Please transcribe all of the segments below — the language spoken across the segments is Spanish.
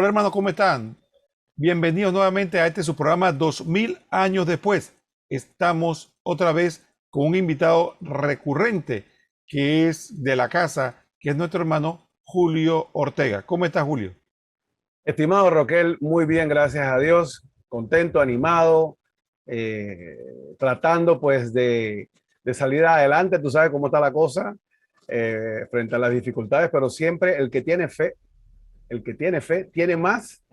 Hola hermano, ¿cómo están? Bienvenidos nuevamente a este su programa 2000 años después. Estamos otra vez con un invitado recurrente que es de la casa, que es nuestro hermano Julio Ortega. ¿Cómo estás, Julio? Estimado Roquel, muy bien, gracias a Dios, contento, animado, tratando pues de salir adelante. Tú sabes cómo está la cosa frente a las dificultades, pero siempre el que tiene fe, tiene más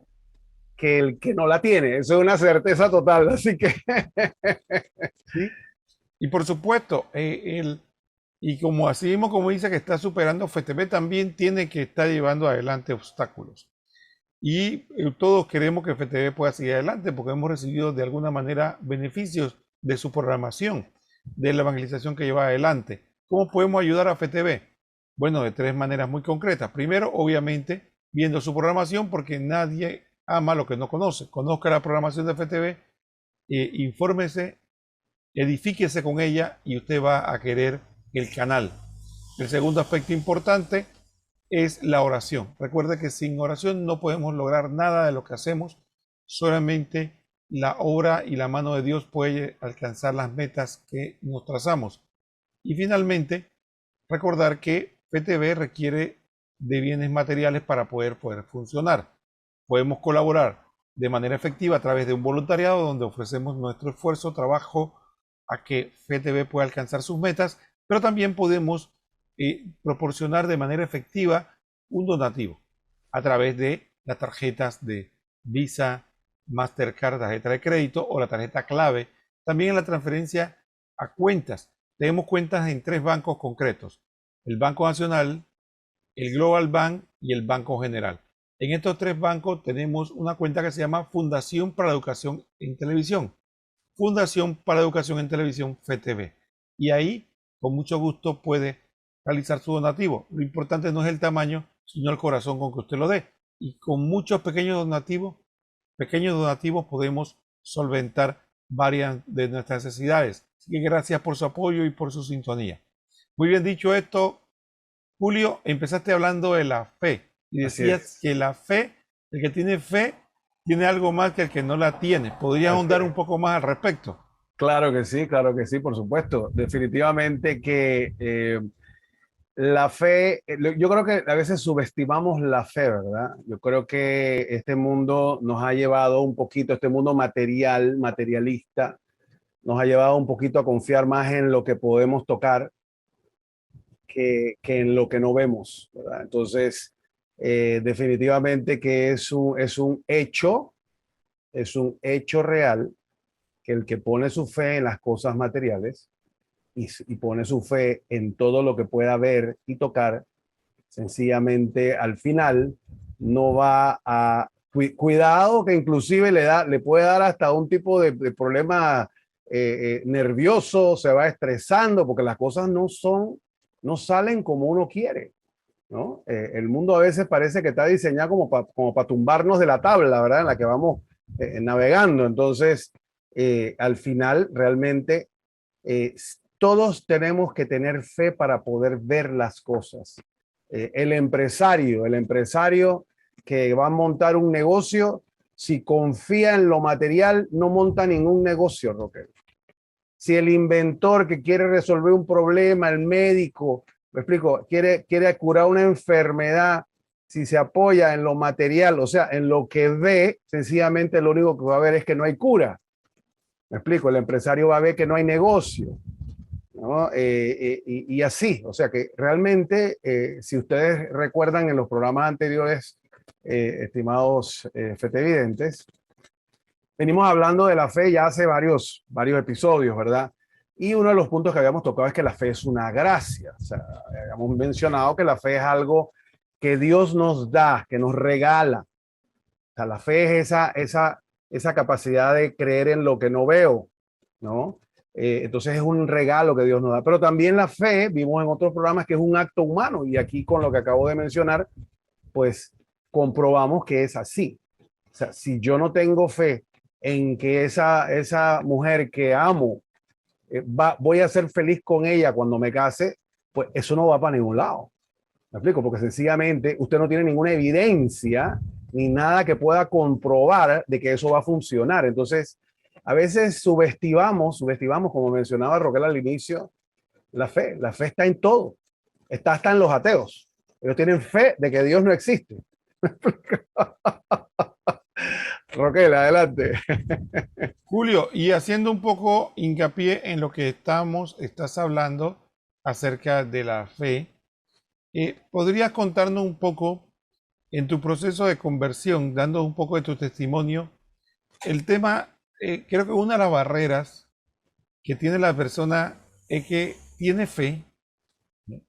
que el que no la tiene. Eso es una certeza total, así que Sí. Y por supuesto, y como así mismo como dice que está superando FTV, también tiene que estar llevando adelante obstáculos. Y todos queremos que FTV pueda seguir adelante porque hemos recibido de alguna manera beneficios de su programación, de la evangelización que lleva adelante. ¿Cómo podemos ayudar a FTV? Bueno, de tres maneras muy concretas. Primero, obviamente, viendo su programación porque nadie ama lo que no conoce. Conozca la programación de FTV, infórmese, edifíquese con ella y usted va a querer el canal. El segundo aspecto importante es la oración. Recuerde que sin oración no podemos lograr nada de lo que hacemos, solamente la obra y la mano de Dios puede alcanzar las metas que nos trazamos. Y finalmente, recordar que PTV requiere de bienes materiales para poder funcionar. Podemos colaborar de manera efectiva a través de un voluntariado donde ofrecemos nuestro esfuerzo, trabajo a que FTV pueda alcanzar sus metas, pero también podemos proporcionar de manera efectiva un donativo a través de las tarjetas de Visa, Mastercard, tarjeta de crédito o la tarjeta clave. También en la transferencia a cuentas. Tenemos cuentas en tres bancos concretos: el Banco Nacional, el Global Bank y el Banco General. En estos tres bancos tenemos una cuenta que se llama Fundación para la Educación en Televisión. Fundación para Educación en Televisión, FTV. Y ahí, con mucho gusto, puede realizar su donativo. Lo importante no es el tamaño, sino el corazón con que usted lo dé. Y con muchos pequeños donativos podemos solventar varias de nuestras necesidades. Así que gracias por su apoyo y por su sintonía. Muy bien dicho esto, Julio, empezaste hablando de la fe y así decías es. que la fe, el que tiene fe, tiene algo más que el que no la tiene. ¿Podrías Así ahondar un es. poco más al respecto? Claro que sí, por supuesto. Definitivamente que la fe, yo creo que a veces subestimamos la fe, ¿verdad? Yo creo que este mundo nos ha llevado un poquito, este mundo materialista, nos ha llevado un poquito a confiar más en lo que podemos tocar que en lo que no vemos, ¿verdad? Entonces, definitivamente que es un hecho real que el que pone su fe en las cosas materiales y pone su fe en todo lo que pueda ver y tocar, sencillamente al final no va a cuidado que inclusive le puede dar hasta un tipo de problema nervioso, se va estresando porque las cosas no salen como uno quiere, ¿no? El mundo a veces parece que está diseñado como para tumbarnos de la tabla, ¿verdad? En la que vamos navegando. Entonces, al final, realmente, eh, todos tenemos que tener fe para poder ver las cosas. El empresario que va a montar un negocio, si confía en lo material, no monta ningún negocio, Roque. Si el inventor que quiere resolver un problema, el médico, me explico, quiere curar una enfermedad, si se apoya en lo material, o sea, en lo que ve, sencillamente lo único que va a ver es que no hay cura. Me explico, el empresario va a ver que no hay negocio, ¿no? Y así, o sea que realmente, si ustedes recuerdan en los programas anteriores, estimados FTvidentes, venimos hablando de la fe ya hace varios episodios, ¿verdad? Y uno de los puntos que habíamos tocado es que la fe es una gracia. O sea, habíamos mencionado que la fe es algo que Dios nos da, que nos regala. O sea, la fe es esa capacidad de creer en lo que no veo, ¿no? Entonces es un regalo que Dios nos da. Pero también la fe, vimos en otros programas que es un acto humano y aquí con lo que acabo de mencionar, pues comprobamos que es así. O sea, si yo no tengo fe en que esa mujer que amo, voy a ser feliz con ella cuando me case, pues eso no va para ningún lado. ¿Me explico? Porque sencillamente usted no tiene ninguna evidencia ni nada que pueda comprobar de que eso va a funcionar. Entonces, a veces subestimamos, como mencionaba Roquel al inicio, la fe. La fe está en todo. Está hasta en los ateos. Ellos tienen fe de que Dios no existe. Roquel, adelante. Julio, y haciendo un poco hincapié en lo que estás hablando acerca de la fe, ¿podrías contarnos un poco en tu proceso de conversión, dando un poco de tu testimonio? El tema, creo que una de las barreras que tiene la persona es que tiene fe,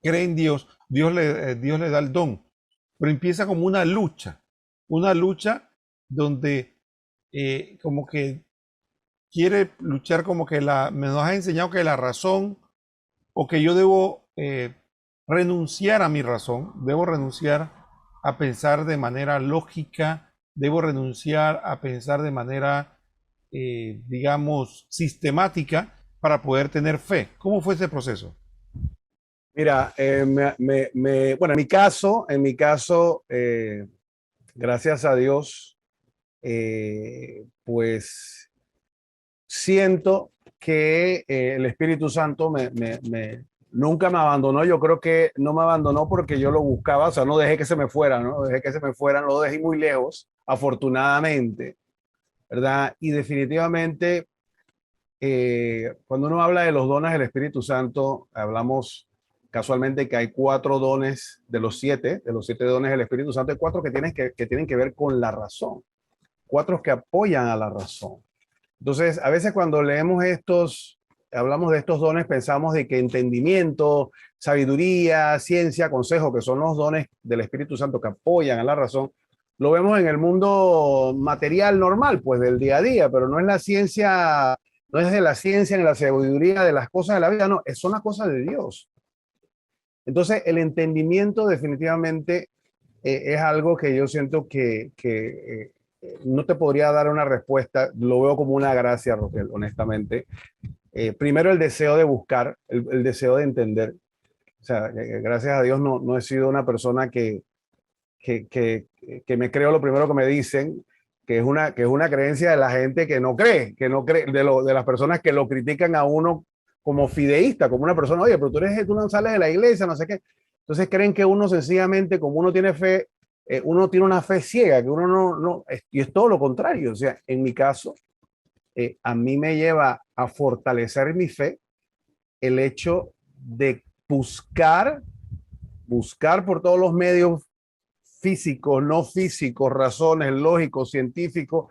cree en Dios, Dios le da el don, pero empieza como una lucha donde como que quiere luchar como que me nos ha enseñado que la razón o que yo debo renunciar a mi razón, debo renunciar a pensar de manera lógica, debo renunciar a pensar de manera, digamos, sistemática para poder tener fe. ¿Cómo fue ese proceso? Mira, bueno, en mi caso, gracias a Dios, pues siento que el Espíritu Santo nunca me abandonó. Yo creo que no me abandonó porque yo lo buscaba, o sea, no dejé que se me fuera, ¿no? Dejé que se me fueran, lo dejé muy lejos, afortunadamente, ¿verdad? Y definitivamente, cuando uno habla de los dones del Espíritu Santo, hablamos casualmente que hay 4 dones de los 7 dones del Espíritu Santo, hay 4 que tienen que ver con la razón, 4 que apoyan a la razón. Entonces, a veces cuando leemos hablamos de estos dones, pensamos de que entendimiento, sabiduría, ciencia, consejo, que son los dones del Espíritu Santo que apoyan a la razón, lo vemos en el mundo material normal, pues del día a día, pero no es la ciencia, no es de la ciencia ni la sabiduría de las cosas de la vida, no, son las cosas de Dios. Entonces, el entendimiento definitivamente es algo que yo siento que no te podría dar una respuesta, lo veo como una gracia, Roquel, honestamente. Primero el deseo de buscar, el deseo de entender. O sea, gracias a Dios no he sido una persona que me creo lo primero que me dicen, que es una creencia de la gente que no cree de las personas que lo critican a uno como fideísta, como una persona, oye, pero tú no sales de la iglesia, no sé qué. Entonces creen que uno sencillamente, como uno tiene fe, uno tiene una fe ciega, que uno y es todo lo contrario. O sea, en mi caso, a mí me lleva a fortalecer mi fe el hecho de buscar por todos los medios físicos, no físicos, razones, lógicos, científicos,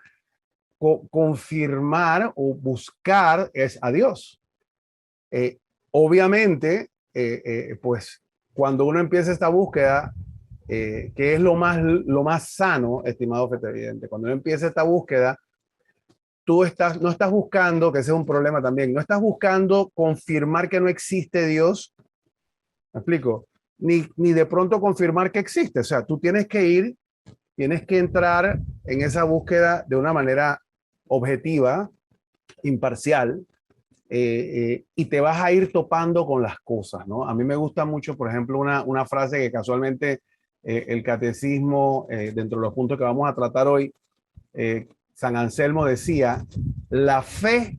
confirmar o buscar es a Dios. Obviamente, pues cuando uno empieza esta búsqueda, que es lo más sano, estimado Fetevvidente, cuando uno empieza esta búsqueda, no estás buscando, que ese es un problema también, no estás buscando confirmar que no existe Dios, ¿me explico? Ni de pronto confirmar que existe, o sea, tú tienes que entrar en esa búsqueda de una manera objetiva, imparcial, y te vas a ir topando con las cosas, ¿no? A mí me gusta mucho, por ejemplo, una frase que casualmente el catecismo, dentro de los puntos que vamos a tratar hoy, San Anselmo decía, la fe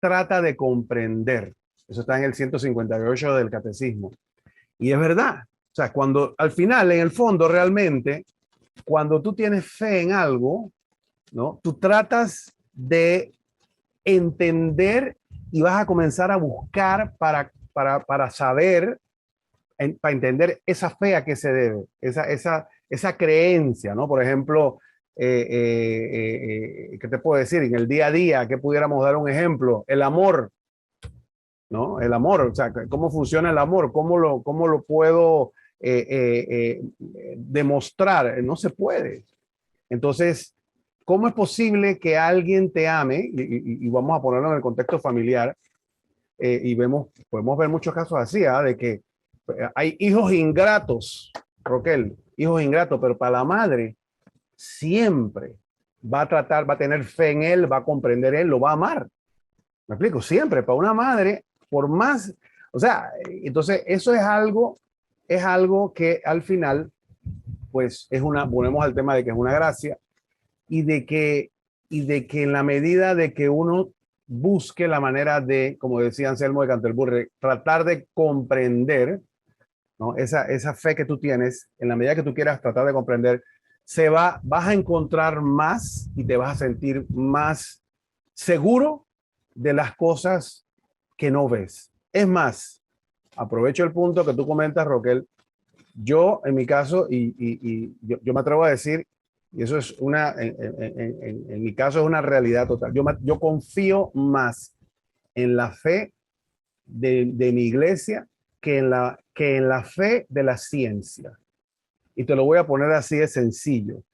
trata de comprender. Eso está en el 158 del catecismo. Y es verdad. O sea, cuando al final, en el fondo, realmente, cuando tú tienes fe en algo, ¿no? Tú tratas de entender y vas a comenzar a buscar para saber, para entender esa fe a qué se debe, esa creencia, ¿no? Por ejemplo, ¿qué te puedo decir? En el día a día, ¿qué pudiéramos dar un ejemplo? El amor, ¿no? El amor, o sea, ¿cómo funciona el amor? ¿Cómo lo puedo demostrar? No se puede. Entonces, ¿cómo es posible que alguien te ame? Y vamos a ponerlo en el contexto familiar, y podemos ver muchos casos así, de que hay hijos ingratos, Roquel, hijos ingratos, pero para la madre siempre va a tener fe en él, va a comprender él, lo va a amar. ¿Me explico? Siempre, para una madre, por más, o sea, entonces eso es algo que al final pues es una, volvemos al tema de que es una gracia y de que en la medida de que uno busque la manera de, como decía Anselmo de Canterbury, tratar de comprender, ¿no? Esa fe que tú tienes, en la medida que tú quieras tratar de comprender, vas a encontrar más y te vas a sentir más seguro de las cosas que no ves. Es más, aprovecho el punto que tú comentas, Roquel. Yo, en mi caso, yo me atrevo a decir, y eso es en mi caso es una realidad total. Yo confío más en la fe de mi iglesia que en la fe de la ciencia. Y te lo voy a poner así de sencillo.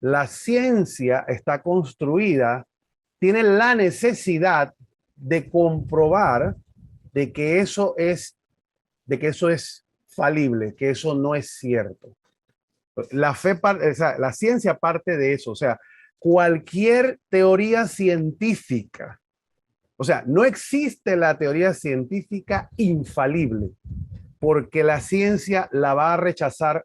La ciencia está construida, tiene la necesidad de comprobar de que eso es, de que eso es falible, que eso no es cierto. La fe, o sea, la ciencia parte de eso. O sea, cualquier teoría científica, o sea, no existe la teoría científica infalible, porque la ciencia la va a rechazar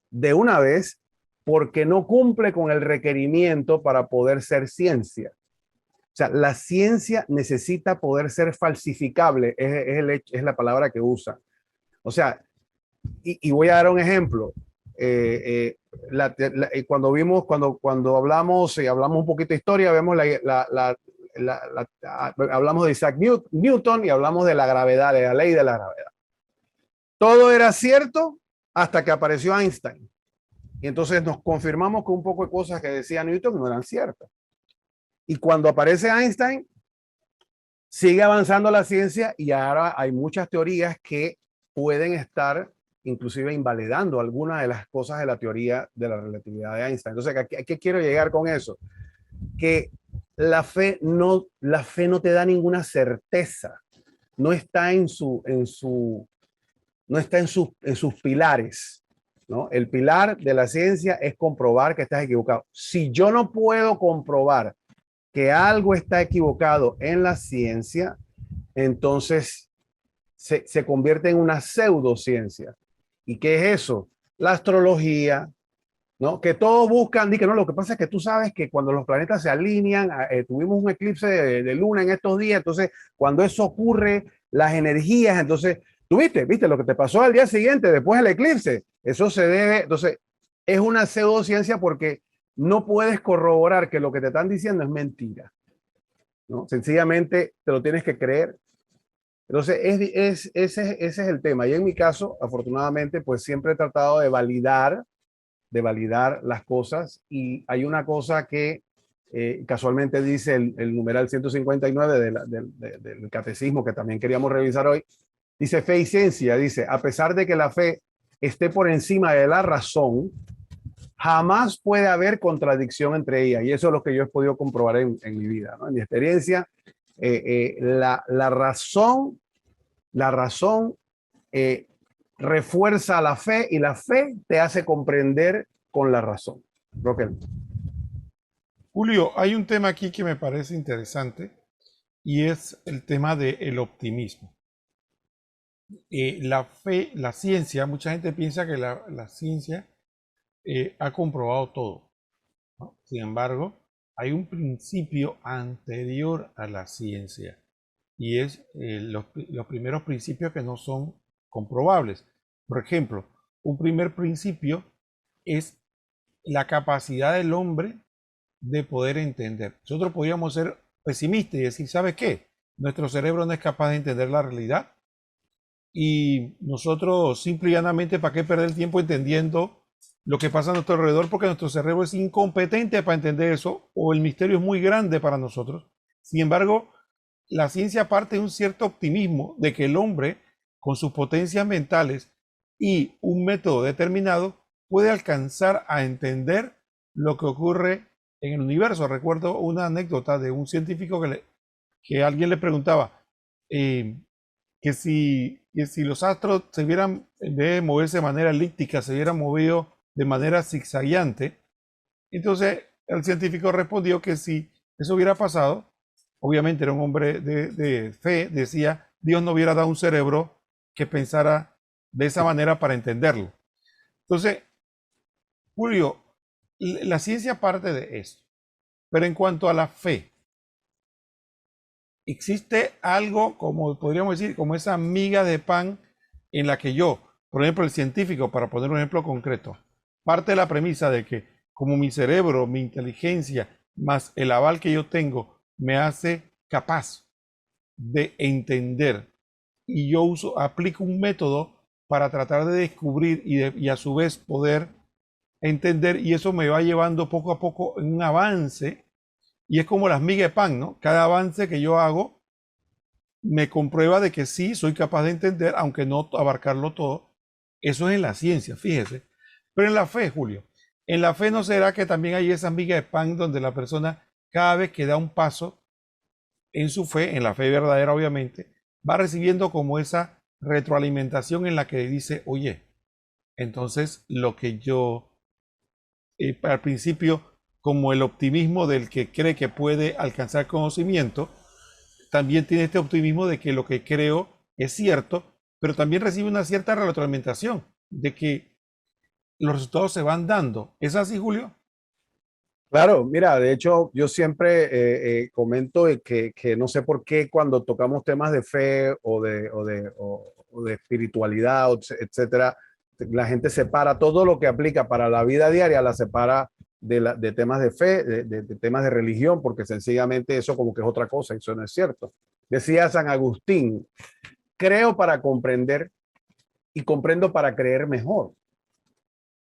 de una vez porque no cumple con el requerimiento para poder ser ciencia. O sea, la ciencia necesita poder ser falsificable, es la palabra que usa. O sea, y voy a dar un ejemplo. Cuando hablamos un poquito de historia, vemos hablamos de Isaac Newton y hablamos de la gravedad, de la ley de la gravedad. Todo era cierto hasta que apareció Einstein. Y entonces nos confirmamos que un poco de cosas que decía Newton no eran ciertas. Y cuando aparece Einstein, sigue avanzando la ciencia y ahora hay muchas teorías que pueden estar inclusive invalidando algunas de las cosas de la teoría de la relatividad de Einstein. Entonces, ¿a qué quiero llegar con eso? Que la fe no te da ninguna certeza, no está no está en sus pilares, ¿no? El pilar de la ciencia es comprobar que estás equivocado. Si yo no puedo comprobar que algo está equivocado en la ciencia, entonces se convierte en una pseudociencia. ¿Y qué es eso? La astrología, ¿no? Que todos buscan, que no, lo que pasa es que tú sabes que cuando los planetas se alinean, tuvimos un eclipse de luna en estos días, entonces cuando eso ocurre, las energías, entonces, tú viste lo que te pasó al día siguiente, después del eclipse, eso se debe, entonces, es una pseudociencia porque no puedes corroborar que lo que te están diciendo es mentira, ¿no? Sencillamente te lo tienes que creer. Entonces, ese es el tema. Y en mi caso, afortunadamente, pues siempre he tratado de validar las cosas. Y hay una cosa que casualmente dice el numeral 159 del catecismo, que también queríamos revisar hoy. Dice fe y ciencia. Dice, a pesar de que la fe esté por encima de la razón, jamás puede haber contradicción entre ellas. Y eso es lo que yo he podido comprobar en mi vida, ¿no? En mi experiencia, la razón refuerza la fe y la fe te hace comprender con la razón. Roquel. Julio, hay un tema aquí que me parece interesante y es el tema del optimismo. La fe, la ciencia, mucha gente piensa que la ciencia ha comprobado todo, ¿no? Sin embargo, hay un principio anterior a la ciencia y es los primeros principios que no son comprobables. Por ejemplo, un primer principio es la capacidad del hombre de poder entender. Nosotros podríamos ser pesimistas y decir, ¿sabes qué? Nuestro cerebro no es capaz de entender la realidad y nosotros simple y llanamente, ¿para qué perder el tiempo entendiendo lo que pasa a nuestro alrededor? Porque nuestro cerebro es incompetente para entender eso o el misterio es muy grande para nosotros. Sin embargo, la ciencia parte de un cierto optimismo de que el hombre, con sus potencias mentales y un método determinado, puede alcanzar a entender lo que ocurre en el universo. Recuerdo una anécdota de un científico que alguien le preguntaba que si los astros se hubieran, en vez de moverse de manera elíptica, se hubieran movido de manera zigzagueante. Entonces el científico respondió que si eso hubiera pasado, obviamente era un hombre de fe, decía, Dios no hubiera dado un cerebro que pensara de esa manera para entenderlo. Entonces, Julio, la ciencia parte de esto, pero en cuanto a la fe, existe algo, como podríamos decir, como esa miga de pan en la que yo, por ejemplo, el científico, para poner un ejemplo concreto, parte de la premisa de que como mi cerebro, mi inteligencia, más el aval que yo tengo, me hace capaz de entender y yo aplico un método para tratar de descubrir y a su vez poder entender y eso me va llevando poco a poco en un avance y es como las migas de pan, ¿no? Cada avance que yo hago me comprueba de que sí soy capaz de entender, aunque no abarcarlo todo. Eso es en la ciencia, fíjese. Pero en la fe, Julio, en la fe no será que también hay esas migas de pan donde la persona cada vez que da un paso en su fe, en la fe verdadera obviamente, va recibiendo como esa retroalimentación en la que dice, oye, entonces lo que yo al principio como el optimismo del que cree que puede alcanzar conocimiento, también tiene este optimismo de que lo que creo es cierto, pero también recibe una cierta retroalimentación de que los resultados se van dando. ¿Es así, Julio? Claro, mira, de hecho, yo siempre comento de que no sé por qué cuando tocamos temas de fe o de espiritualidad, etcétera, la gente separa todo lo que aplica para la vida diaria, la separa de temas de fe, de temas de religión, porque sencillamente eso como que es otra cosa, y eso no es cierto. Decía San Agustín, creo para comprender y comprendo para creer mejor.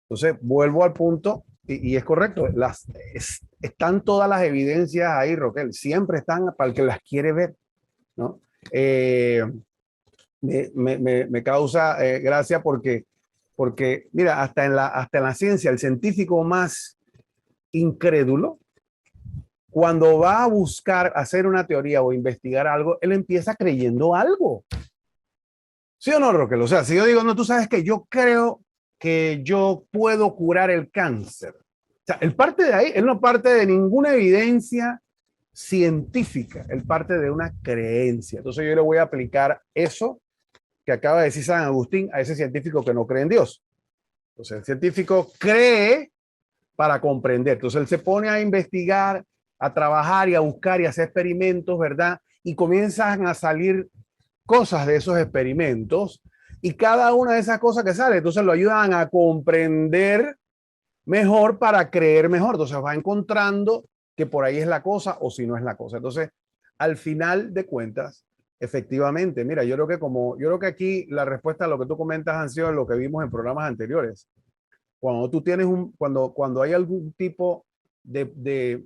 Entonces, vuelvo al punto y es correcto. Están todas las evidencias ahí, Roquel. Siempre están para el que las quiere ver, ¿no? Eh, me causa gracia porque, mira, hasta en la ciencia, el científico más incrédulo, cuando va a buscar hacer una teoría o investigar algo, él empieza creyendo algo. ¿Sí o no, Roquel? O sea, si yo digo, no, tú sabes que yo creo que yo puedo curar el cáncer. O sea, él parte de ahí, él no parte de ninguna evidencia científica, él parte de una creencia. Entonces yo le voy a aplicar eso que acaba de decir San Agustín a ese científico que no cree en Dios. Entonces el científico cree para comprender. Entonces él se pone a investigar, a trabajar y a buscar y a hacer experimentos, ¿verdad? Y comienzan a salir cosas de esos experimentos y cada una de esas cosas que sale, entonces lo ayudan a comprender mejor para creer mejor. Entonces va encontrando que por ahí es la cosa o si no es la cosa. Entonces, al final de cuentas, efectivamente, mira, yo creo que aquí la respuesta a lo que tú comentas han sido lo que vimos en programas anteriores. Cuando tú tienes cuando hay algún tipo de,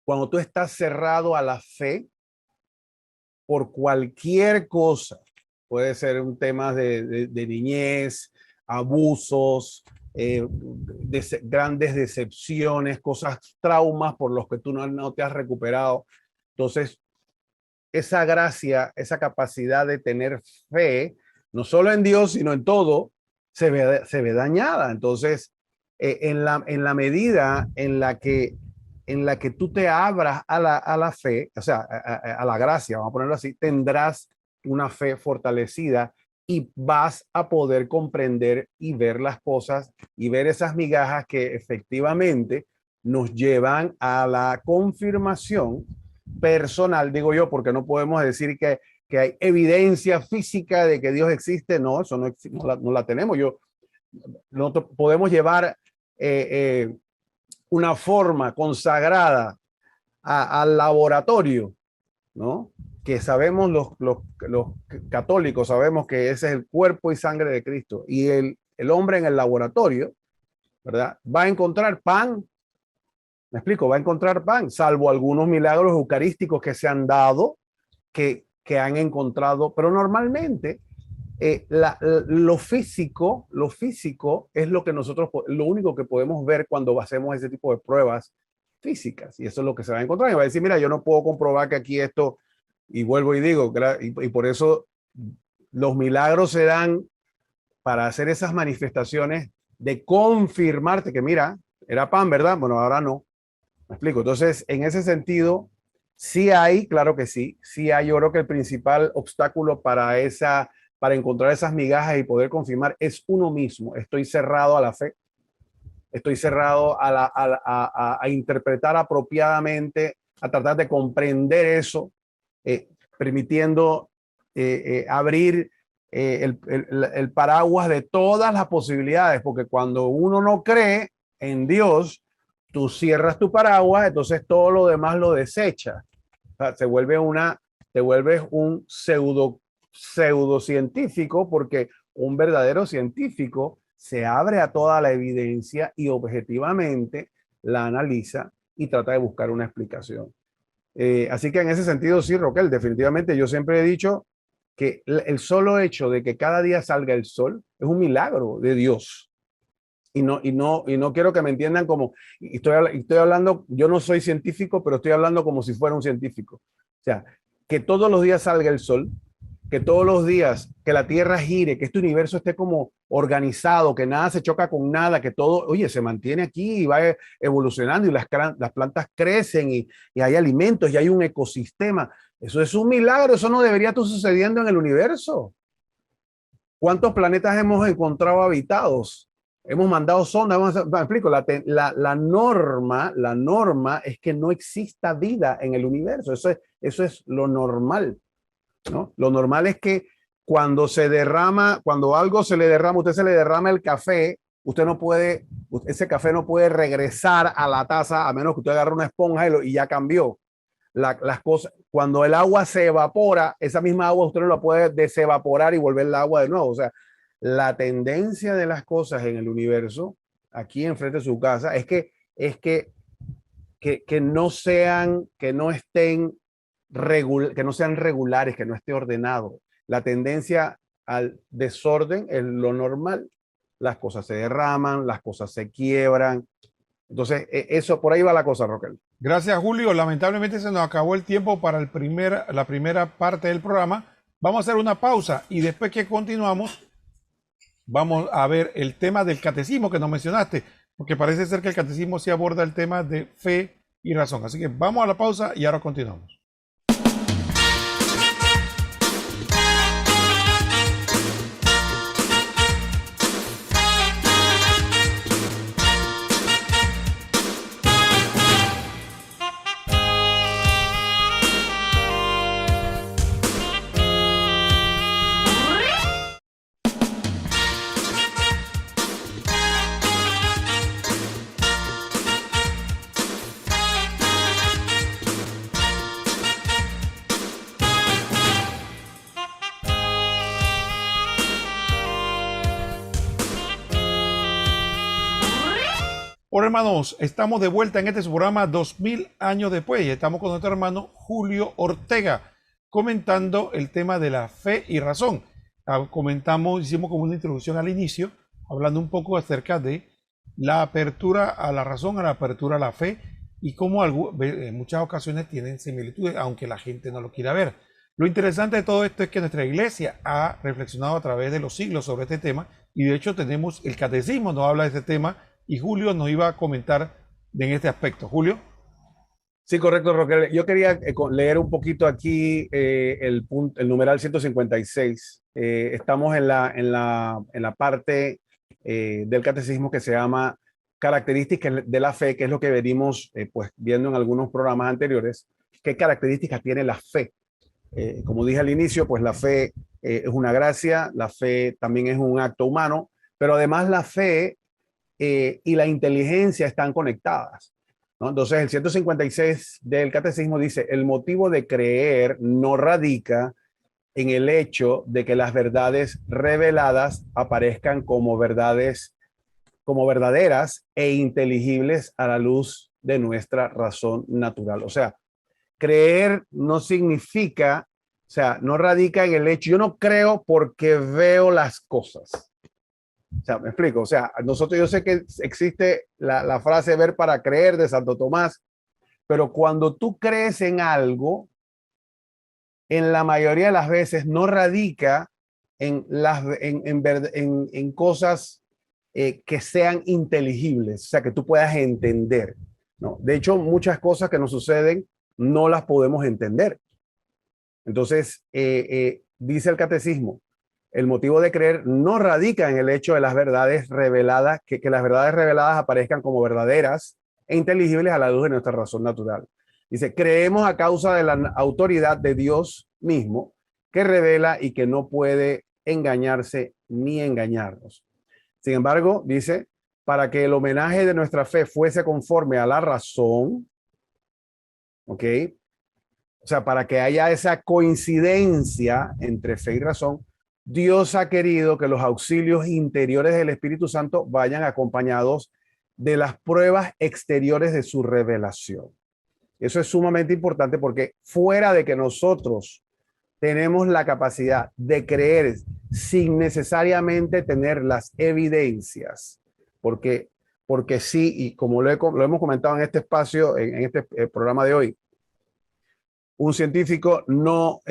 cuando tú estás cerrado a la fe, por cualquier cosa. Puede ser un tema de niñez, abusos, grandes decepciones, cosas, traumas por los que tú no te has recuperado. Entonces, esa gracia, esa capacidad de tener fe, no solo en Dios, sino en todo, se ve dañada. Entonces, en la medida en la que tú te abras a la fe, o sea, a la gracia, vamos a ponerlo así, tendrás una fe fortalecida y vas a poder comprender y ver las cosas y ver esas migajas que efectivamente nos llevan a la confirmación personal, digo yo, porque no podemos decir que hay evidencia física de que Dios existe. No, eso no la tenemos. No podemos llevar una forma consagrada al laboratorio, ¿no? Que sabemos los católicos, sabemos que ese es el cuerpo y sangre de Cristo. Y el hombre en el laboratorio, ¿verdad? Va a encontrar pan. Me explico, va a encontrar pan, salvo algunos milagros eucarísticos que se han dado, que han encontrado, pero normalmente lo físico es lo que nosotros, lo único que podemos ver cuando hacemos ese tipo de pruebas físicas. Y eso es lo que se va a encontrar. Y va a decir, mira, yo no puedo comprobar que aquí esto, y vuelvo y digo, y por eso los milagros se dan para hacer esas manifestaciones de confirmarte que, mira, era pan, ¿verdad? Bueno, ahora no. Me explico. Entonces, en ese sentido, sí hay, claro que sí hay. Yo creo que el principal obstáculo para encontrar esas migajas y poder confirmar es uno mismo. Estoy cerrado a la fe. estoy cerrado a interpretar apropiadamente, a tratar de comprender eso, permitiendo abrir el paraguas de todas las posibilidades, porque cuando uno no cree en Dios, tú cierras tu paraguas, entonces todo lo demás lo desechas. O sea, te vuelves un pseudocientífico, porque un verdadero científico se abre a toda la evidencia y objetivamente la analiza y trata de buscar una explicación. Así que en ese sentido, sí, Roquel, definitivamente yo siempre he dicho que el solo hecho de que cada día salga el sol es un milagro de Dios. Y no quiero que me entiendan como, estoy hablando, yo no soy científico, pero estoy hablando como si fuera un científico. O sea, que todos los días salga el sol, que todos los días, que la Tierra gire, que este universo esté como organizado, que nada se choca con nada, que todo, oye, se mantiene aquí y va evolucionando y las plantas crecen y hay alimentos y hay un ecosistema. Eso es un milagro, eso no debería estar sucediendo en el universo. ¿Cuántos planetas hemos encontrado habitados? Hemos mandado sondas, me explico, la norma es que no exista vida en el universo, eso es lo normal, ¿no? Lo normal es que cuando algo se le derrama, usted se le derrama el café, ese café no puede regresar a la taza a menos que usted agarre una esponja y ya cambió. Las cosas, cuando el agua se evapora, esa misma agua usted no la puede desevaporar y volver el agua de nuevo. O sea, la tendencia de las cosas en el universo, aquí enfrente de su casa, es que no sean, que no estén que no sean regulares, que no esté ordenado. La tendencia al desorden es lo normal. Las cosas se derraman, las cosas se quiebran. Entonces, eso, por ahí va la cosa, Roquel. Gracias, Julio. Lamentablemente se nos acabó el tiempo para la primera parte del programa. Vamos a hacer una pausa y después que continuamos, vamos a ver el tema del catecismo que nos mencionaste, porque parece ser que el catecismo sí aborda el tema de fe y razón. Así que vamos a la pausa y ahora continuamos. Hola hermanos, estamos de vuelta en este programa 2000 años después y estamos con nuestro hermano Julio Ortega comentando el tema de la fe y razón. Hicimos como una introducción al inicio, hablando un poco acerca de la apertura a la razón, a la apertura a la fe y cómo en muchas ocasiones tienen similitudes, aunque la gente no lo quiera ver. Lo interesante de todo esto es que nuestra iglesia ha reflexionado a través de los siglos sobre este tema y de hecho tenemos el catecismo, nos habla de este tema. Y Julio nos iba a comentar en este aspecto. Julio. Sí, correcto, Roque. Yo quería leer un poquito aquí el numeral 156. Estamos en la parte del catecismo que se llama características de la fe, que es lo que venimos pues, viendo en algunos programas anteriores. ¿Qué características tiene la fe? Como dije al inicio, pues la fe es una gracia, la fe también es un acto humano, pero además la fe y la inteligencia están conectadas, ¿no? Entonces, el 156 del catecismo dice, el motivo de creer no radica en el hecho de que las verdades reveladas aparezcan como verdaderas e inteligibles a la luz de nuestra razón natural. O sea, creer no significa, o sea, no radica en el hecho, yo no creo porque veo las cosas. O sea, me explico. O sea, yo sé que existe la frase ver para creer de Santo Tomás, pero cuando tú crees en algo, en la mayoría de las veces no radica en cosas que sean inteligibles, o sea, que tú puedas entender, ¿no? De hecho, muchas cosas que nos suceden no las podemos entender. Entonces, dice el catecismo, el motivo de creer no radica en el hecho de las verdades reveladas, que las verdades reveladas aparezcan como verdaderas e inteligibles a la luz de nuestra razón natural. Dice, creemos a causa de la autoridad de Dios mismo, que revela y que no puede engañarse ni engañarnos. Sin embargo, dice, para que el homenaje de nuestra fe fuese conforme a la razón, ¿ok? O sea, para que haya esa coincidencia entre fe y razón, Dios ha querido que los auxilios interiores del Espíritu Santo vayan acompañados de las pruebas exteriores de su revelación. Eso es sumamente importante porque fuera de que nosotros tenemos la capacidad de creer sin necesariamente tener las evidencias, porque sí, y como lo hemos comentado en este espacio, en este programa de hoy, un científico no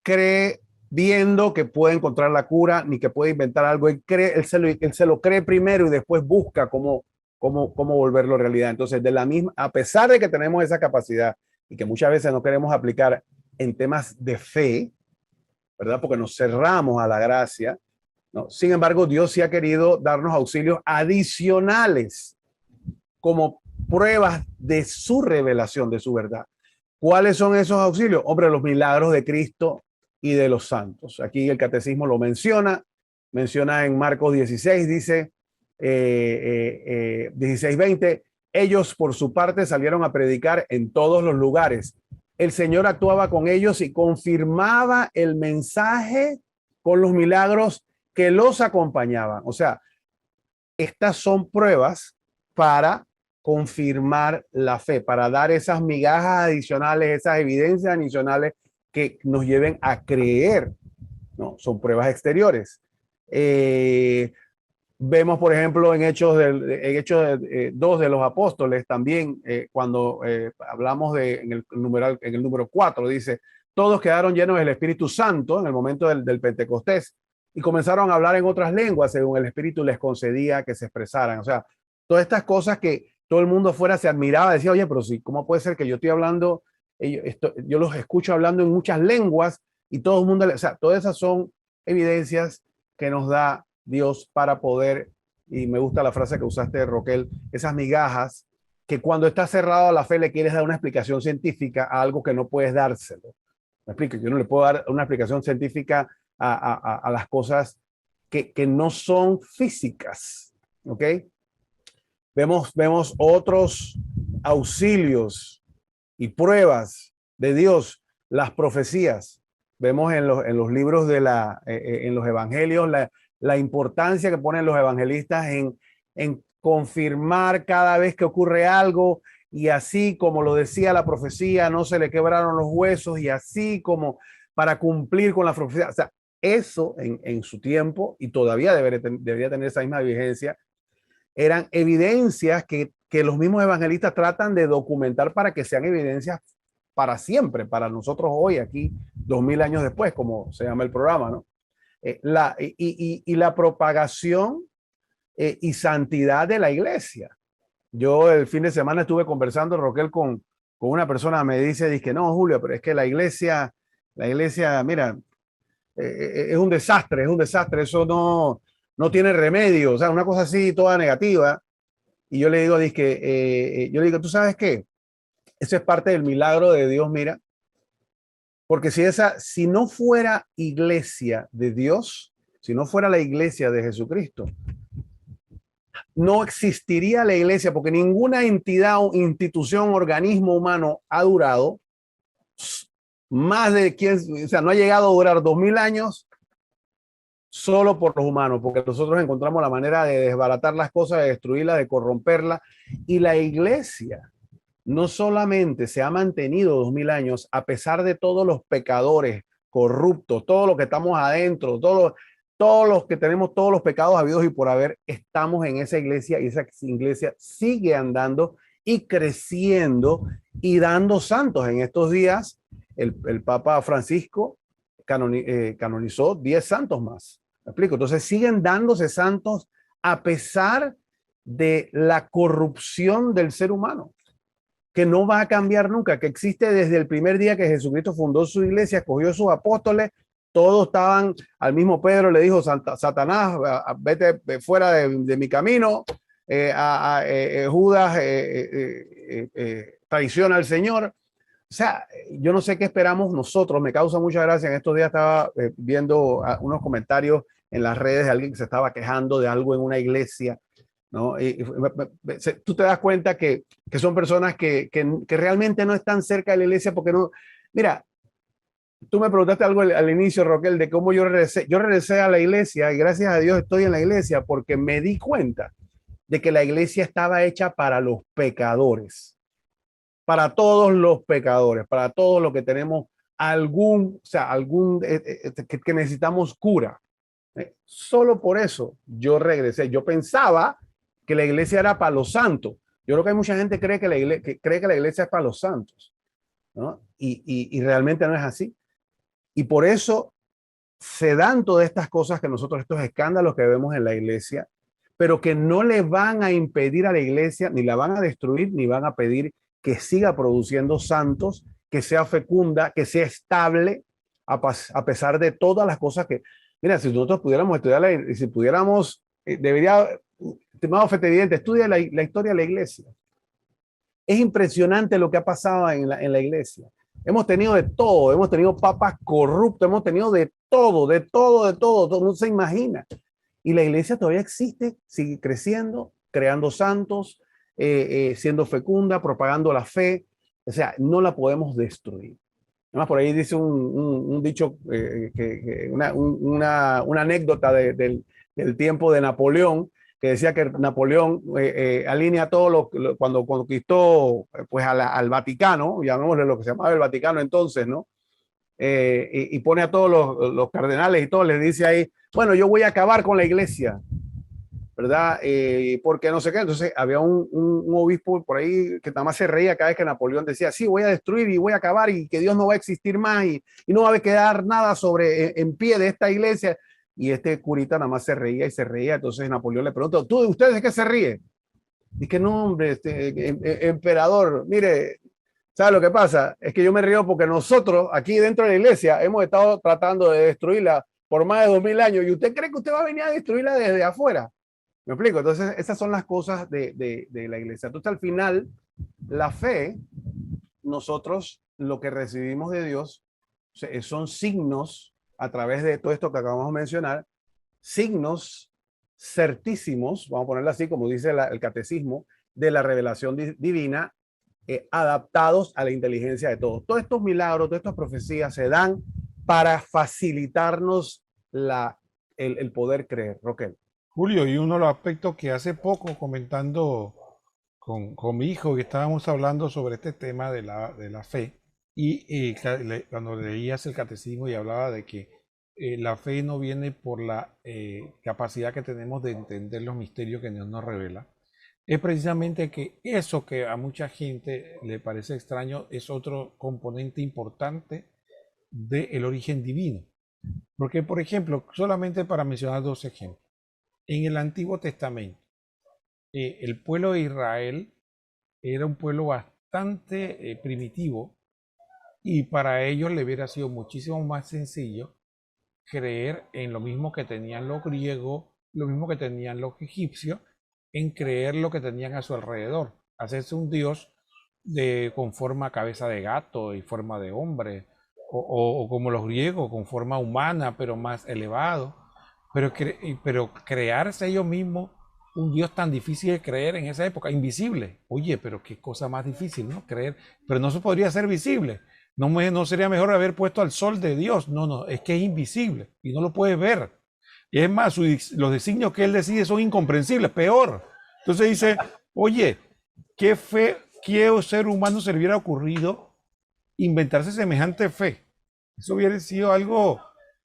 cree viendo que puede encontrar la cura ni que puede inventar algo. Él se lo cree primero y después busca cómo volverlo realidad. Entonces, a pesar de que tenemos esa capacidad y que muchas veces no queremos aplicar en temas de fe, ¿verdad? Porque nos cerramos a la gracia, ¿no? Sin embargo, Dios sí ha querido darnos auxilios adicionales como pruebas de su revelación, de su verdad. ¿Cuáles son esos auxilios? Hombre, los milagros de Cristo y de los santos. Aquí el catecismo lo menciona en Marcos 16, dice 16:20, ellos por su parte salieron a predicar en todos los lugares. El Señor actuaba con ellos y confirmaba el mensaje con los milagros que los acompañaban. O sea, estas son pruebas para confirmar la fe, para dar esas migajas adicionales, esas evidencias adicionales que nos lleven a creer, ¿no? Son pruebas exteriores. Vemos, por ejemplo, en Hechos 2 de los apóstoles, también cuando hablamos en el número 4, dice, todos quedaron llenos del Espíritu Santo en el momento del Pentecostés y comenzaron a hablar en otras lenguas según el Espíritu les concedía que se expresaran. O sea, todas estas cosas que todo el mundo afuera se admiraba, decía, oye, pero sí, ¿cómo puede ser que yo estoy hablando, yo los escucho hablando en muchas lenguas y todo el mundo, o sea, todas esas son evidencias que nos da Dios para poder, y me gusta la frase que usaste, Roquel, esas migajas que cuando estás cerrado a la fe le quieres dar una explicación científica a algo que no puedes dárselo. Me explico, yo no le puedo dar una explicación científica a las cosas que no son físicas, ¿ok? Vemos otros auxilios y pruebas de Dios, las profecías. Vemos en los libros en los evangelios la importancia que ponen los evangelistas en confirmar cada vez que ocurre algo, y así como lo decía la profecía, no se le quebraron los huesos, y así como para cumplir con la profecía. O sea, eso en su tiempo, y todavía debería tener esa misma vigencia, eran evidencias que los mismos evangelistas tratan de documentar para que sean evidencias para siempre, para nosotros hoy, aquí, 2000 años después, como se llama el programa, ¿no? La propagación y santidad de la iglesia. Yo el fin de semana estuve conversando, Roquel, con una persona, me dice que no, Julio, pero es que la iglesia, mira, es un desastre, eso no tiene remedio, o sea, una cosa así toda negativa. Y yo le digo, yo le digo, ¿tú sabes qué? Eso es parte del milagro de Dios, mira, porque si no fuera iglesia de Dios, si no fuera la iglesia de Jesucristo, no existiría la iglesia, porque ninguna entidad, institución, organismo humano ha durado más de o sea, no ha llegado a durar 2000 años solo por los humanos, porque nosotros encontramos la manera de desbaratar las cosas, de destruirlas, de corromperlas. Y la iglesia no solamente se ha mantenido 2000 años, a pesar de todos los pecadores corruptos, todos los que estamos adentro, todos los que tenemos todos los pecados habidos y por haber, estamos en esa iglesia, y esa iglesia sigue andando y creciendo y dando santos. En estos días, el Papa Francisco canonizó 10 santos más. ¿Me explico? Entonces siguen dándose santos a pesar de la corrupción del ser humano, que no va a cambiar nunca, que existe desde el primer día que Jesucristo fundó su iglesia, escogió sus apóstoles. todos estaban al mismo. Pedro le dijo, Satanás, vete fuera de mi camino. Judas traiciona al Señor. O sea, yo no sé qué esperamos nosotros. Me causa mucha gracia. En estos días estaba viendo unos comentarios en las redes de alguien que se estaba quejando de algo en una iglesia, ¿no? Tú te das cuenta que son personas que realmente no están cerca de la iglesia porque no. Mira, tú me preguntaste algo al inicio, Roquel, de cómo yo regresé. Yo regresé a la iglesia y gracias a Dios estoy en la iglesia porque me di cuenta de que la iglesia estaba hecha para los pecadores, para todos los pecadores, para todos los que tenemos que necesitamos cura. Solo por eso yo regresé. Yo pensaba que la iglesia era para los santos. Yo creo que hay mucha gente que cree que la iglesia es para los santos, ¿no? Y realmente no es así. Y por eso se dan todas estas cosas que nosotros, estos escándalos que vemos en la iglesia, pero que no le van a impedir a la iglesia, ni la van a destruir, ni van a pedir que siga produciendo santos, que sea fecunda, que sea estable, a pesar de todas las cosas que... Mira, si nosotros pudiéramos estudiar, si pudiéramos, estimado Fete, estudia la historia de la iglesia. Es impresionante lo que ha pasado en la iglesia. Hemos tenido de todo, hemos tenido papas corruptos, hemos tenido de todo, no se imagina. Y la iglesia todavía existe, sigue creciendo, creando santos, siendo fecunda, propagando la fe. O sea, no la podemos destruir. Además, por ahí dice un dicho, una anécdota del tiempo de Napoleón, que decía que Napoleón alinea todo cuando conquistó pues al Vaticano, llamémosle lo que se llamaba el Vaticano entonces, ¿no? Y pone a todos los cardenales y todo, les dice ahí, bueno, yo voy a acabar con la iglesia, ¿verdad? Porque no sé qué. Entonces había un obispo por ahí que nada más se reía cada vez que Napoleón decía, sí, voy a destruir y voy a acabar y que Dios no va a existir más y no va a quedar nada en pie de esta iglesia. Y este curita nada más se reía y se reía. Entonces Napoleón le preguntó, ¿ustedes de qué se ríen? Dice, no, hombre, emperador, mire, ¿sabe lo que pasa? Es que yo me río porque nosotros aquí dentro de la iglesia hemos estado tratando de destruirla por más de 2000 años y usted cree que usted va a venir a destruirla desde afuera. ¿Me explico? Entonces, esas son las cosas de la iglesia. Entonces, al final, la fe, nosotros lo que recibimos de Dios son signos a través de todo esto que acabamos de mencionar, signos certísimos, vamos a ponerlo así, como dice el catecismo, de la revelación divina, adaptados a la inteligencia de todos. Todos estos milagros, todas estas profecías se dan para facilitarnos el poder creer. Roquel. Julio, y uno de los aspectos que hace poco comentando con mi hijo, que estábamos hablando sobre este tema de la fe, y cuando leías el catecismo y hablaba de que la fe no viene por la capacidad que tenemos de entender los misterios que Dios nos revela, es precisamente que eso que a mucha gente le parece extraño es otro componente importante del origen divino. Porque, por ejemplo, solamente para mencionar dos ejemplos, en el Antiguo Testamento, el pueblo de Israel era un pueblo bastante primitivo y para ellos le hubiera sido muchísimo más sencillo creer en lo mismo que tenían los griegos, lo mismo que tenían los egipcios, en creer lo que tenían a su alrededor, hacerse un dios con forma cabeza de gato y forma de hombre, o como los griegos, con forma humana pero más elevado, pero crearse ellos mismos un Dios tan difícil de creer en esa época, invisible. Oye, pero qué cosa más difícil, ¿no? Creer, pero no se podría ser visible. No sería mejor haber puesto al sol de Dios. No, es que es invisible y no lo puedes ver. Y es más, los designios que él decide son incomprensibles, peor. Entonces dice, oye, qué ser humano se le hubiera ocurrido inventarse semejante fe. Eso hubiera sido algo.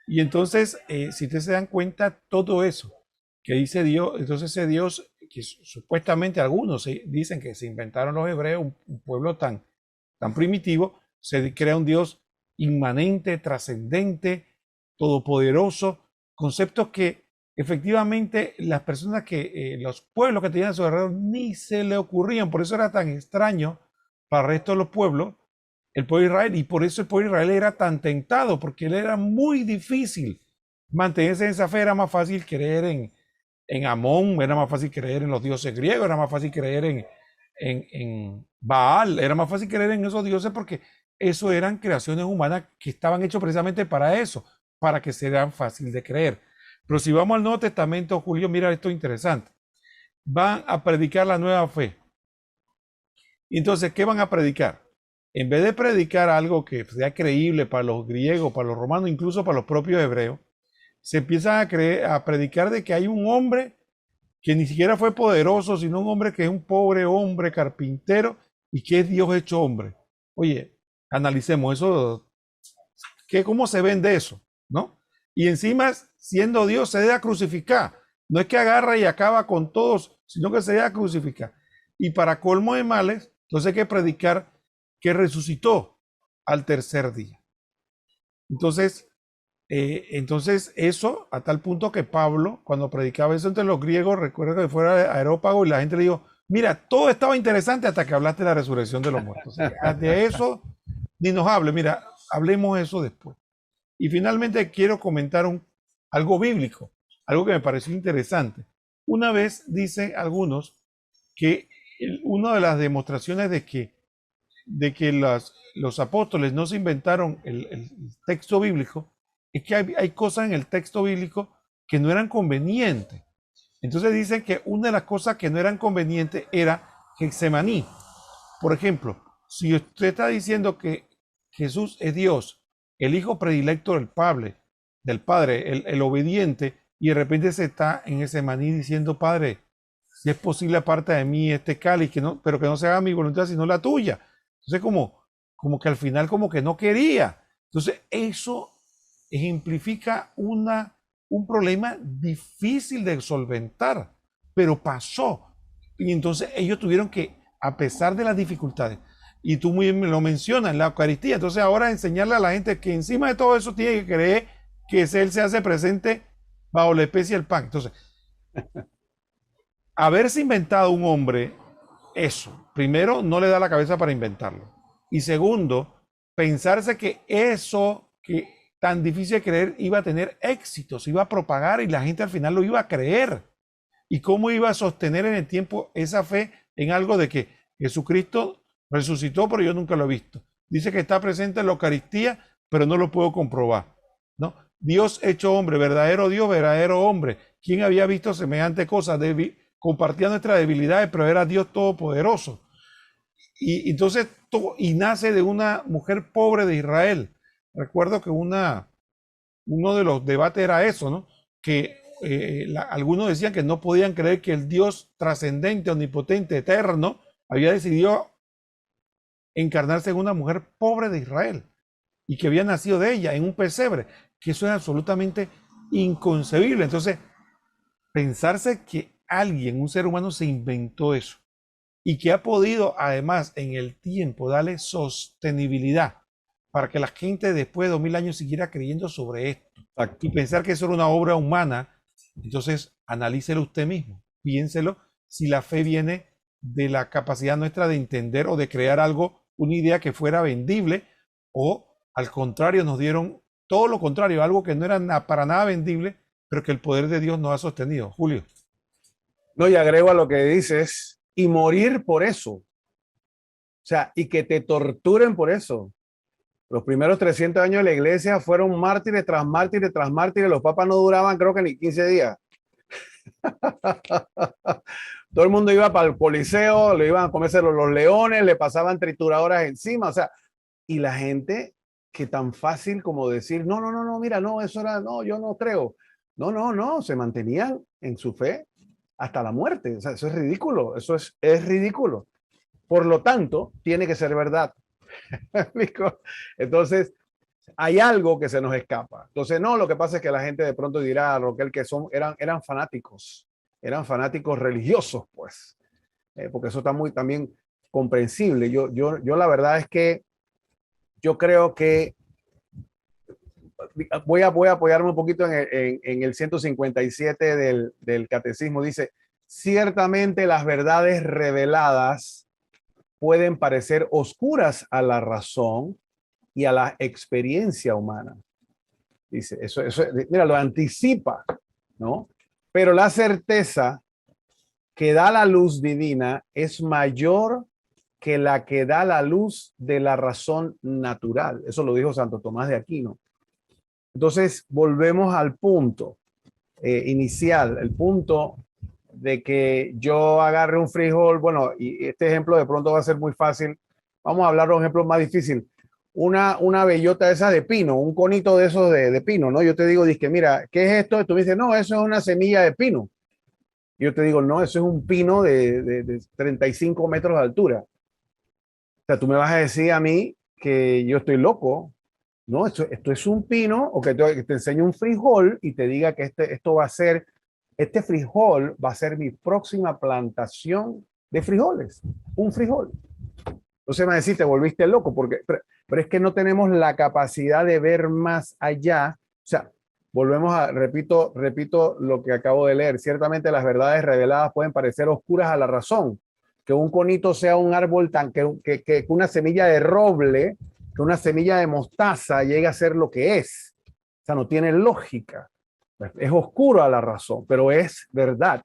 Y entonces, si ustedes se dan cuenta, todo eso que dice Dios, entonces ese Dios, que supuestamente algunos dicen que se inventaron los hebreos, un pueblo tan primitivo, se crea un Dios inmanente, trascendente, todopoderoso, conceptos que efectivamente las personas los pueblos que tenían a su alrededor ni se le ocurrían, por eso era tan extraño para el resto de los pueblos el pueblo de Israel, y por eso el pueblo de Israel era tan tentado, porque él era muy difícil mantenerse en esa fe. Era más fácil creer en Amón, era más fácil creer en los dioses griegos, era más fácil creer en Baal, era más fácil creer en esos dioses porque eso eran creaciones humanas que estaban hechos precisamente para eso, para que sean fácil de creer. Pero si vamos al Nuevo Testamento, Julio, mira esto interesante. Van a predicar la nueva fe. Entonces, ¿qué van a predicar? En vez de predicar algo que sea creíble para los griegos, para los romanos, incluso para los propios hebreos, se empiezan a predicar de que hay un hombre que ni siquiera fue poderoso, sino un hombre que es un pobre hombre carpintero y que es Dios hecho hombre. Oye, analicemos eso, ¿cómo se vende eso? ¿No? Y encima, siendo Dios, se debe crucificar. No es que agarra y acaba con todos, sino que se debe crucificar. Y para colmo de males, entonces hay que predicar que resucitó al tercer día. Entonces eso a tal punto que Pablo, cuando predicaba eso entre los griegos, recuerda que fuera Areópago y la gente le dijo, mira, todo estaba interesante hasta que hablaste de la resurrección de los muertos. De eso ni nos hable, mira, hablemos eso después. Y finalmente quiero comentar algo bíblico, algo que me pareció interesante. Una vez dicen algunos que una de las demostraciones de que los apóstoles no se inventaron el texto bíblico es que hay cosas en el texto bíblico que no eran convenientes. Entonces dicen que una de las cosas que no eran convenientes era Getsemaní. Por ejemplo, si usted está diciendo que Jesús es Dios, el hijo predilecto del Padre, el obediente, y de repente se está en Getsemaní diciendo, Padre, si es posible aparte de mí este cáliz, pero que no se haga mi voluntad sino la tuya. Entonces como que al final como que no quería. Entonces eso ejemplifica un problema difícil de solventar, pero pasó. Y entonces ellos tuvieron que, a pesar de las dificultades, y tú muy bien lo mencionas, en la Eucaristía, entonces ahora enseñarle a la gente que encima de todo eso tiene que creer que Él se hace presente bajo la especie del pan. Entonces, haberse inventado un hombre eso, primero, no le da la cabeza para inventarlo. Y segundo, pensarse que eso que tan difícil de creer iba a tener éxito, se iba a propagar y la gente al final lo iba a creer. ¿Y cómo iba a sostener en el tiempo esa fe en algo de que Jesucristo resucitó, pero yo nunca lo he visto? Dice que está presente en la Eucaristía, pero no lo puedo comprobar, ¿no? Dios hecho hombre, verdadero Dios, verdadero hombre. ¿Quién había visto semejante cosa? Compartía nuestras debilidades, pero era Dios todopoderoso. Y entonces, y nace de una mujer pobre de Israel. Recuerdo que uno de los debates era eso, ¿no? Que algunos decían que no podían creer que el Dios trascendente, omnipotente, eterno, había decidido encarnarse en una mujer pobre de Israel y que había nacido de ella en un pesebre, que eso es absolutamente inconcebible. Entonces, pensarse que alguien, un ser humano, se inventó eso y que ha podido además en el tiempo darle sostenibilidad para que la gente después de 2000 años siguiera creyendo sobre esto. Exacto. Y pensar que eso era una obra humana, entonces analícelo usted mismo, piénselo si la fe viene de la capacidad nuestra de entender o de crear algo, una idea que fuera vendible, o al contrario nos dieron todo lo contrario, algo que no era para nada vendible, pero que el poder de Dios nos ha sostenido. Julio. No, y agrego a lo que dices, y morir por eso. O sea, y que te torturen por eso. Los primeros 300 años de la iglesia fueron mártires tras mártires tras mártires. Los papas no duraban, creo que ni 15 días. Todo el mundo iba para el Coliseo, le iban a comerse los leones, le pasaban trituradoras encima. O sea, y la gente que tan fácil como decir, no, no, no, no, mira, no, eso era, no, yo no creo. No, no, no, se mantenían en su fe hasta la muerte. O sea, eso es ridículo, eso es ridículo. Por lo tanto, tiene que ser verdad. Entonces, hay algo que se nos escapa. Entonces, no, lo que pasa es que la gente de pronto dirá, Roquel, que eran fanáticos religiosos, pues, porque eso está muy también comprensible. Yo la verdad es que yo creo que voy a apoyarme un poquito en el 157 del catecismo. Dice, ciertamente las verdades reveladas pueden parecer oscuras a la razón y a la experiencia humana. Dice, mira, lo anticipa, ¿no? Pero la certeza que da la luz divina es mayor que la que da la luz de la razón natural. Eso lo dijo Santo Tomás de Aquino. Entonces, volvemos al punto inicial, el punto de que yo agarre un frijol. Bueno, y este ejemplo de pronto va a ser muy fácil. Vamos a hablar de un ejemplo más difícil. Una bellota esa de pino, un conito de esos de pino, ¿no? Yo te digo, dizque, mira, ¿qué es esto? Y tú me dices, no, eso es una semilla de pino. Yo te digo, no, eso es un pino de 35 metros de altura. O sea, tú me vas a decir a mí que yo estoy loco. No, esto es un pino, o que te enseño un frijol y te diga que esto va a ser, este frijol va a ser mi próxima plantación de frijoles. Un frijol. Entonces me va a decir, te volviste loco, pero es que no tenemos la capacidad de ver más allá. O sea, repito lo que acabo de leer. Ciertamente las verdades reveladas pueden parecer oscuras a la razón. Que un conito sea un árbol que una semilla de roble, que una semilla de mostaza llegue a ser lo que es. O sea, no tiene lógica. Es oscuro a la razón, pero es verdad.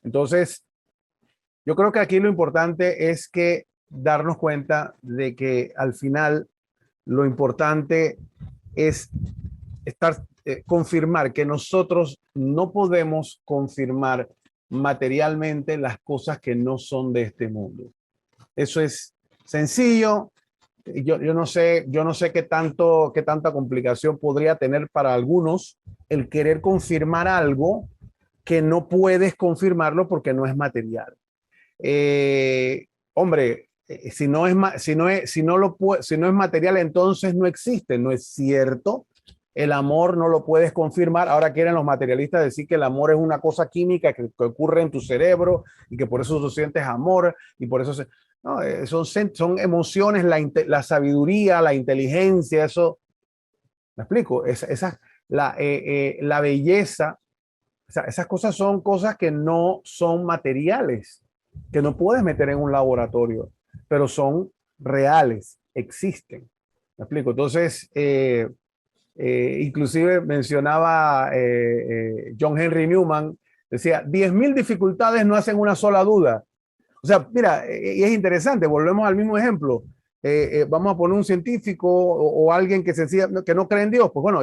Entonces, yo creo que aquí lo importante es que darnos cuenta de que al final lo importante es confirmar que nosotros no podemos confirmar materialmente las cosas que no son de este mundo. Eso es sencillo. Yo no sé qué tanta complicación podría tener para algunos el querer confirmar algo que no puedes confirmarlo porque no es material. Hombre, si no es material, entonces no existe, no es cierto. El amor no lo puedes confirmar. Ahora quieren los materialistas decir que el amor es una cosa química que ocurre en tu cerebro y que por eso tú sientes amor y por eso no, son emociones, la sabiduría, la inteligencia, eso. ¿Me explico? La belleza, o sea, esas cosas son cosas que no son materiales, que no puedes meter en un laboratorio, pero son reales, existen. ¿Me explico? Entonces, inclusive mencionaba John Henry Newman, decía, 10.000 dificultades no hacen una sola duda. O sea, mira, y es interesante, volvemos al mismo ejemplo. Vamos a poner un científico o alguien que no cree en Dios. Pues bueno,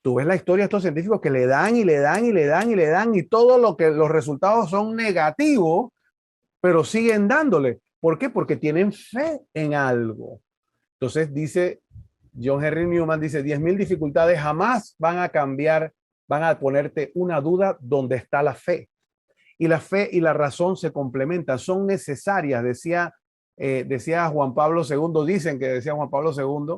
tú ves la historia de estos científicos que le dan y le dan y le dan y le dan y todo los resultados son negativos, pero siguen dándole. ¿Por qué? Porque tienen fe en algo. Entonces dice John Henry Newman, dice, 10.000 dificultades jamás van a cambiar, van a ponerte una duda donde está la fe. Y la fe y la razón se complementan, son necesarias. Decía Juan Pablo II, decía Juan Pablo II,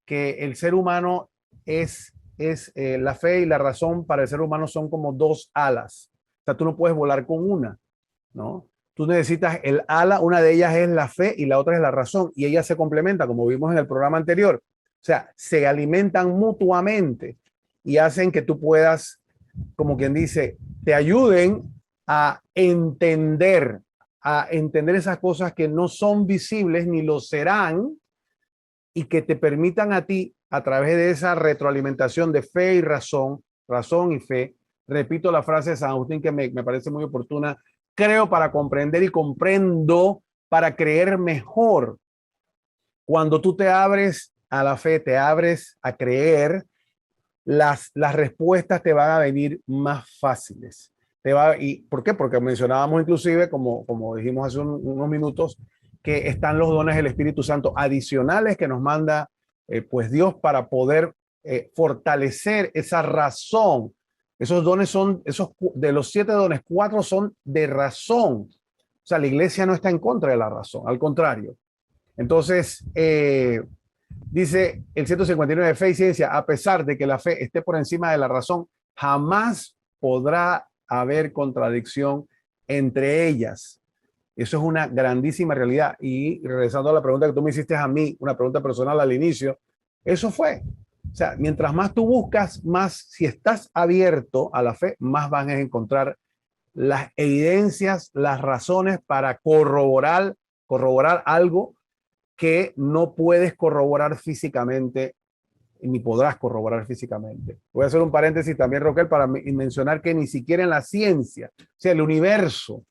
que el ser humano la fe y la razón para el ser humano son como dos alas. O sea, tú no puedes volar con una, ¿no? Tú necesitas el ala, una de ellas es la fe y la otra es la razón, y ellas se complementan, como vimos en el programa anterior. O sea, se alimentan mutuamente y hacen que tú puedas, como quien dice, te ayuden a entender esas cosas que no son visibles ni lo serán, y que te permitan a ti, a través de esa retroalimentación de fe y razón y fe. Repito la frase de San Agustín que me parece muy oportuna: creo para comprender y comprendo para creer mejor. Cuando tú te abres a la fe, te abres a creer, las respuestas te van a venir más fáciles. ¿Y por qué? Porque mencionábamos inclusive, como dijimos hace unos minutos, que están los dones del Espíritu Santo adicionales que nos manda pues Dios para poder fortalecer esa razón. Esos dones de los 7 dones, 4 son de razón. O sea, la iglesia no está en contra de la razón, al contrario. Entonces, dice el 159 de Fe y Ciencia, a pesar de que la fe esté por encima de la razón, jamás podrá haber contradicción entre ellas. Eso es una grandísima realidad. Y regresando a la pregunta que tú me hiciste a mí, una pregunta personal al inicio, eso fue. O sea, mientras más tú buscas, más, si estás abierto a la fe, más van a encontrar las evidencias, las razones para corroborar corroborar algo que no puedes corroborar físicamente ni podrás corroborar físicamente. Voy a hacer un paréntesis también, Roquel, para mencionar que ni siquiera en la ciencia, o sea, el universo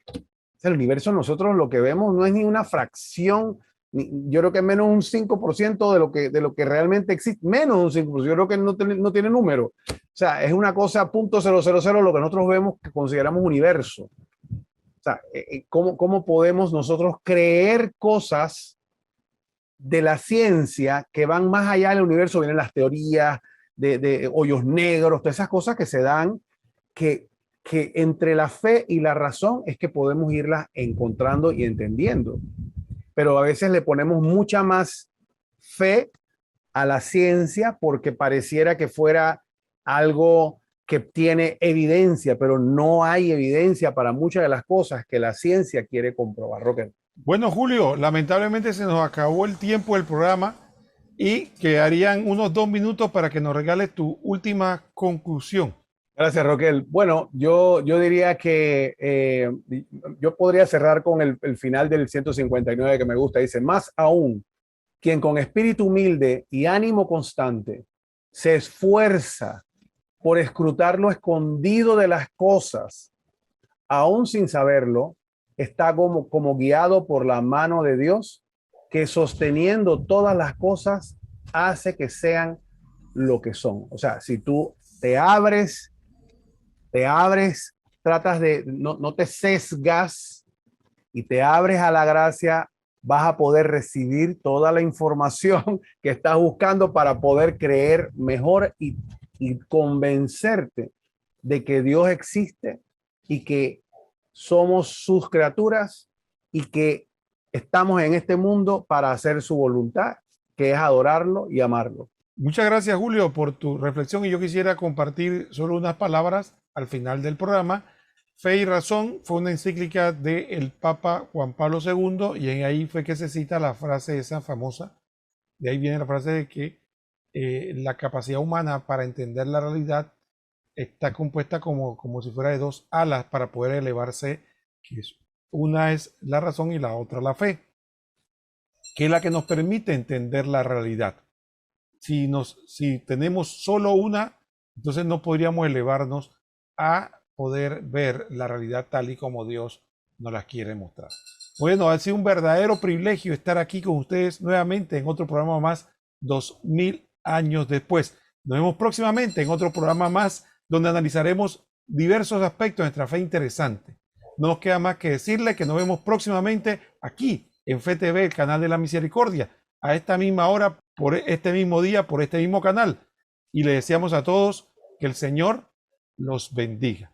nosotros lo que vemos no es ni una fracción, yo creo que es menos un 5% de lo que realmente existe, menos un 5%, yo creo que no tiene número. O sea, es una cosa .000 lo que nosotros vemos que consideramos universo. O sea, ¿cómo podemos nosotros creer cosas de la ciencia que van más allá del universo? Vienen las teorías de hoyos negros, todas esas cosas que se dan, que entre la fe y la razón es que podemos irlas encontrando y entendiendo. Pero a veces le ponemos mucha más fe a la ciencia porque pareciera que fuera algo que tiene evidencia, pero no hay evidencia para muchas de las cosas que la ciencia quiere comprobar. Roque. Bueno, Julio, lamentablemente se nos acabó el tiempo del programa y quedarían unos 2 minutos para que nos regales tu última conclusión. Gracias, Roquel. Bueno, yo diría que yo podría cerrar con el final del 159 que me gusta. Dice, más aún, quien con espíritu humilde y ánimo constante se esfuerza por escrutar lo escondido de las cosas, aún sin saberlo, está como guiado por la mano de Dios, que sosteniendo todas las cosas hace que sean lo que son. O sea, si tú te abres, tratas de, no te sesgas y te abres a la gracia, vas a poder recibir toda la información que estás buscando para poder creer mejor y convencerte de que Dios existe y que somos sus criaturas y que estamos en este mundo para hacer su voluntad, que es adorarlo y amarlo. Muchas gracias, Julio, por tu reflexión, y yo quisiera compartir solo unas palabras al final del programa. Fe y Razón fue una encíclica del Papa Juan Pablo II, y ahí fue que se cita la frase esa famosa. De ahí viene la frase de que la capacidad humana para entender la realidad está compuesta como si fuera de 2 alas para poder elevarse, que una es la razón y la otra la fe, que es la que nos permite entender la realidad. Si tenemos solo una, entonces no podríamos elevarnos a poder ver la realidad tal y como Dios nos la quiere mostrar. Bueno, ha sido un verdadero privilegio estar aquí con ustedes nuevamente en otro programa más, 2000 años después. Nos vemos próximamente en otro programa más, donde analizaremos diversos aspectos de nuestra fe interesante. No nos queda más que decirle que nos vemos próximamente aquí en FeTV, el canal de la misericordia, a esta misma hora, por este mismo día, por este mismo canal. Y le deseamos a todos que el Señor los bendiga.